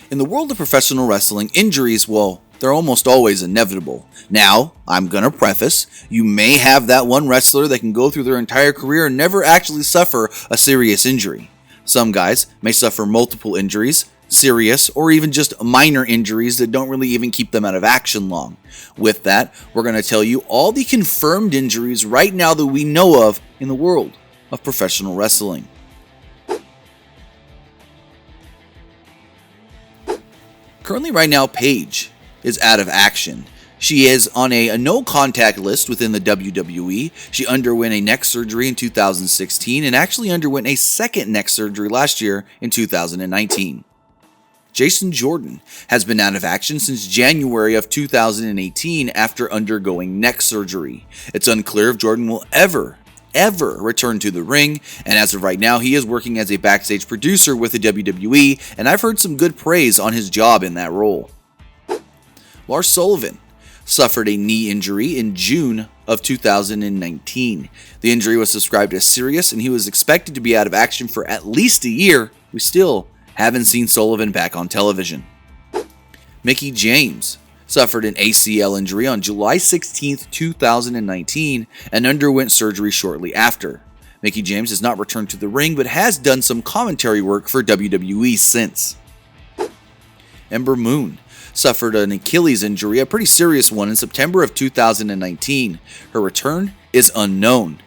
In the world of professional wrestling, injuries, well, they're almost always inevitable. Now, I'm gonna preface, you may have that one wrestler that can go through their entire career and never actually suffer a serious injury. Some guys may suffer multiple injuries, serious, or even just minor injuries that don't really even keep them out of action long. With that, we're gonna tell you all the confirmed injuries right now that we know of in the world of professional wrestling. Currently right now, PAIGE is out of action. She is on a no-contact list within the WWE. She underwent a neck surgery in 2016 and actually underwent a second neck surgery last year in 2019. Jason Jordan has been out of action since January of 2018 after undergoing neck surgery. It's unclear if Jordan will ever return to the ring, and as of right now, he is working as a backstage producer with the WWE, and I've heard some good praise on his job in that role. Lars Sullivan suffered a knee injury in June of 2019. The injury was described as serious, and he was expected to be out of action for at least a year. We still haven't seen Sullivan back on television. Mickie James suffered an ACL injury on July 16, 2019 and underwent surgery shortly after. Mickie James has not returned to the ring but has done some commentary work for WWE since. Ember Moon suffered an Achilles injury, a pretty serious one, in September of 2019. Her return is unknown.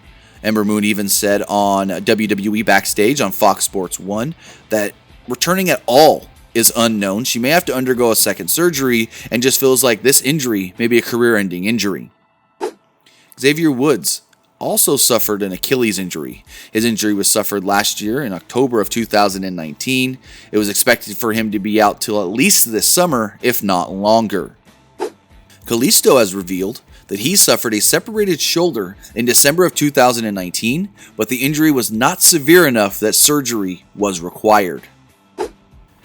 Ember Moon even said on WWE Backstage on Fox Sports 1 that returning at all is unknown. She may have to undergo a second surgery and just feels like this injury may be a career-ending injury. Xavier Woods also suffered an Achilles injury. His injury was suffered last year in October of 2019. It was expected for him to be out till at least this summer, if not longer. KALISTO has revealed that he suffered a separated shoulder in December of 2019, but the injury was not severe enough that surgery was required.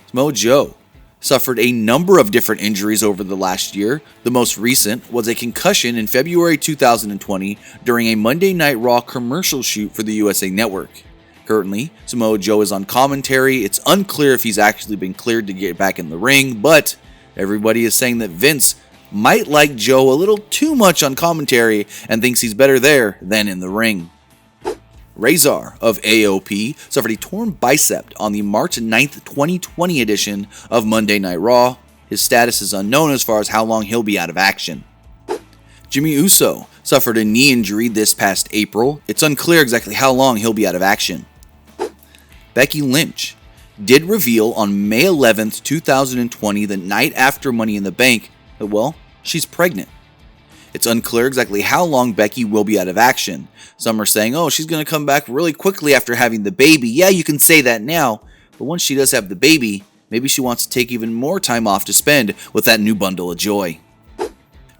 Samoa Joe suffered a number of different injuries over the last year. The most recent was a concussion in February 2020 during a Monday Night Raw commercial shoot for the USA Network. Currently, Samoa Joe is on commentary. It's unclear if he's actually been cleared to get back in the ring, but everybody is saying that Vince might like Joe a little too much on commentary and thinks he's better there than in the ring. REZAR of AOP suffered a torn bicep on the March 9th, 2020 edition of Monday Night Raw. His status is unknown as far as how long he'll be out of action. Jimmy Uso suffered a knee injury this past April. It's unclear exactly how long he'll be out of action. Becky Lynch did reveal on May 11th, 2020, the night after Money in the Bank, that, well, she's pregnant. It's unclear exactly how long Becky will be out of action. Some are saying, oh, she's going to come back really quickly after having the baby. Yeah, you can say that now, but once she does have the baby, maybe she wants to take even more time off to spend with that new bundle of joy.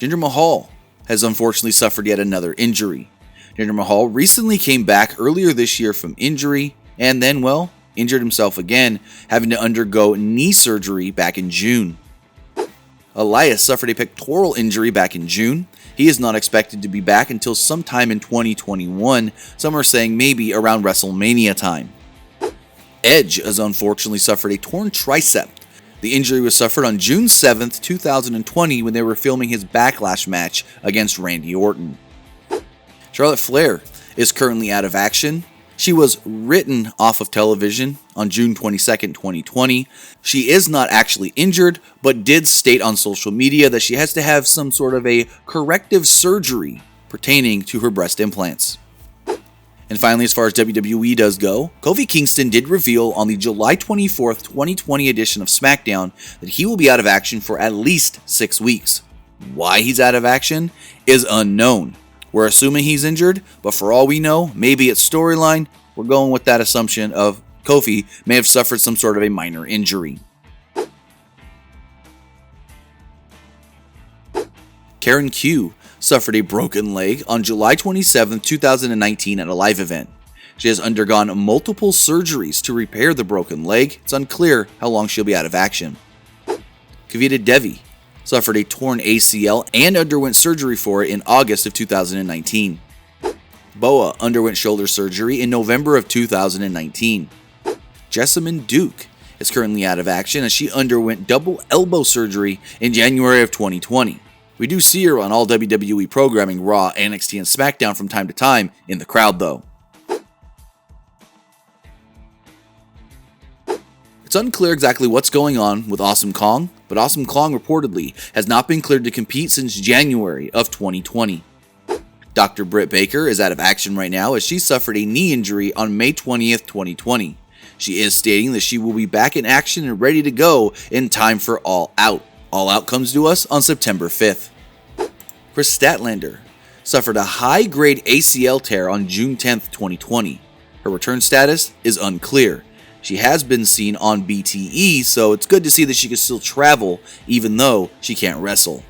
Jinder Mahal has unfortunately suffered yet another injury. Jinder Mahal recently came back earlier this year from injury and then, well, injured himself again, having to undergo knee surgery back in June. ELIAS suffered a pectoral injury back in June. He is not expected to be back until sometime in 2021. Some are saying maybe around WrestleMania time. Edge has unfortunately suffered a torn tricep. The injury was suffered on June 7th, 2020 when they were filming his Backlash match against Randy Orton. Charlotte Flair is currently out of action. She was written off of television on June 22nd, 2020. She is not actually injured, but did state on social media that she has to have some sort of a corrective surgery pertaining to her breast implants. And finally, as far as WWE does go, Kofi Kingston did reveal on the July 24th, 2020 edition of SmackDown that he will be out of action for at least 6 weeks. Why he's out of action is unknown. We're assuming he's injured, but for all we know, maybe it's storyline. We're going with that assumption of Kofi may have suffered some sort of a minor injury. Karen Q suffered a broken leg on July 27, 2019 at a live event. She has undergone multiple surgeries to repair the broken leg. It's unclear how long she'll be out of action. KAVITA DEVI suffered a torn ACL and underwent surgery for it in August of 2019. Boa underwent shoulder surgery in November of 2019. JESSAMYN Duke is currently out of action as she underwent double elbow surgery in January of 2020. We do see her on all WWE programming, Raw, NXT, and SmackDown from time to time in the crowd though. It's unclear exactly what's going on with Awesome Kong, but Awesome Kong reportedly has not been cleared to compete since January of 2020. Dr. Britt Baker is out of action right now as she suffered a knee injury on May 20th, 2020. She is stating that she will be back in action and ready to go in time for All Out. All Out comes to us on September 5th. KRIS Statlander suffered a high-grade ACL tear on June 10th, 2020. Her return status is unclear. She has been seen on BTE, so it's good to see that she can still travel even though she can't wrestle.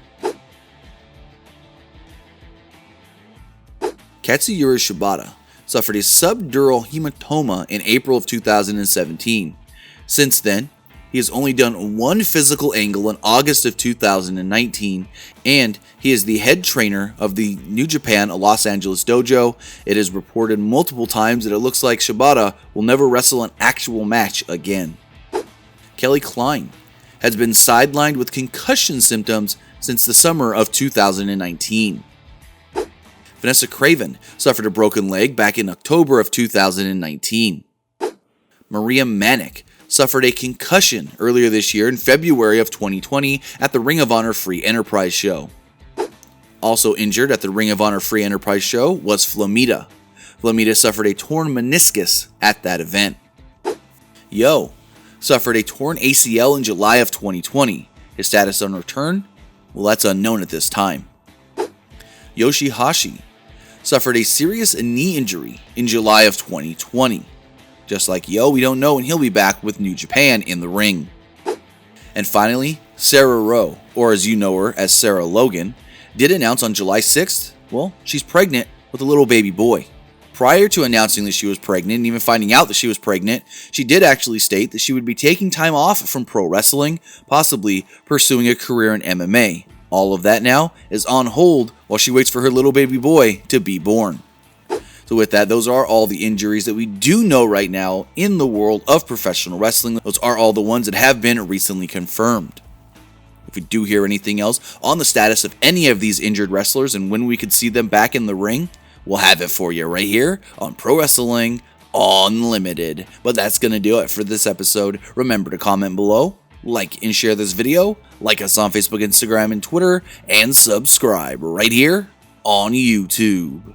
Katsuyori Shibata suffered a subdural hematoma in April of 2017. Since then, he has only done one physical angle in August of 2019, and he is the head trainer of the New Japan Los Angeles dojo. It is reported multiple times that it looks like Shibata will never wrestle an actual match again. Kelly Klein has been sidelined with concussion symptoms since the summer of 2019. VANESSA KRAVEN suffered a broken leg back in October of 2019. Maria Manic suffered a concussion earlier this year in February of 2020 at the Ring of Honor Free Enterprise show. Also injured at the Ring of Honor Free Enterprise show was Flamita. Flamita suffered a torn meniscus at that event. Yo suffered a torn ACL in July of 2020. His status on return? Well, that's unknown at this time. Yoshihashi suffered a serious knee injury in July of 2020. Just like Yo, we don't know when he'll be back with New Japan in the ring. And finally, Sarah Rowe, or as you know her as Sarah Logan, did announce on July 6th, well, she's pregnant with a little baby boy. Prior to announcing that she was pregnant and even finding out that she was pregnant, she did actually state that she would be taking time off from pro wrestling, possibly pursuing a career in MMA. All of that now is on hold while she waits for her little baby boy to be born. So with that, those are all the injuries that we do know right now in the world of professional wrestling. Those are all the ones that have been recently confirmed. If we do hear anything else on the status of any of these injured wrestlers and when we could see them back in the ring, we'll have it for you right here on Pro Wrestling Unlimited. But that's going to do it for this episode. Remember to comment below, like and share this video, like us on Facebook, Instagram, and Twitter, and subscribe right here on YouTube.